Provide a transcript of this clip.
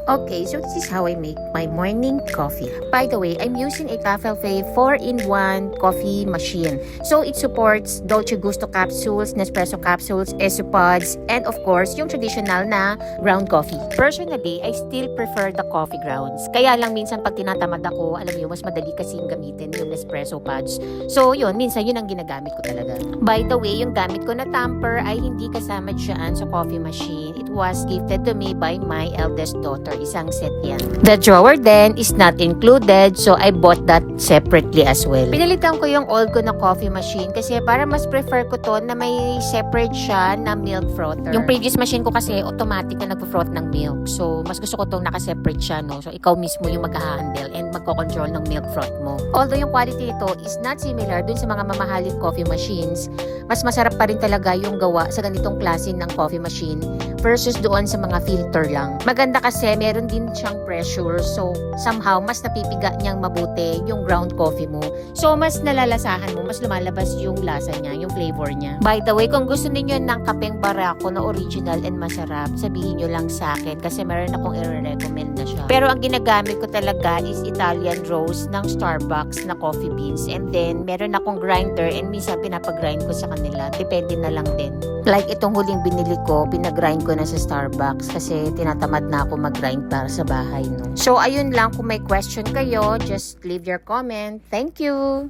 Okay, so this is how I make my morning coffee. By the way, I'm using a Cafe 4-in-1 coffee machine. So it supports Dolce Gusto capsules, Nespresso capsules, Esso pods, and of course, yung traditional na ground coffee. Personally, I still prefer the coffee grounds. Kaya lang minsan pag tinatamad ako, alam niyo, mas madali kasing gamitin yung Nespresso pods. So yun, minsan yun ang ginagamit ko talaga. By the way, yung gamit ko na tamper ay hindi kasama dyan sa coffee machine. It was gifted to me by my eldest daughter. Isang set yan. The drawer then is not included, so I bought that separately as well. Pinalitan ko yung old ko na coffee machine kasi para mas prefer ko to na may separate siya na milk frother. Yung previous machine ko kasi automatic na nagpo-froth ng milk. So mas gusto ko tong naka-separate siya, no? So ikaw mismo yung magha-handle and magko-control ng milk froth mo. Although yung quality nito is not similar dun sa mga mamahaling coffee machines, mas masarap pa rin talaga yung gawa sa ganitong klase ng coffee machine versus doon sa mga filter lang. Maganda kasi meron din siyang pressure, so somehow mas napipiga niyang mabuti yung ground coffee mo. So mas nalalasahan mo, mas lumalabas yung lasa niya, yung flavor niya. By the way, kung gusto niyo ng kapeng barako na original and masarap, sabihin niyo lang sa akin kasi meron akong i-recommend na siya. Pero ang ginagamit ko talaga is Italian roast ng Starbucks na coffee beans, and then meron akong grinder and minsan pinapag-grind ko sa kanila. Depende na lang din. Like itong huling binili ko, pinag-grind ko na sa Starbucks kasi tinatamad na ako mag-grind para sa bahay, no? So ayun lang, kung may question kayo, just leave your comment. Thank you!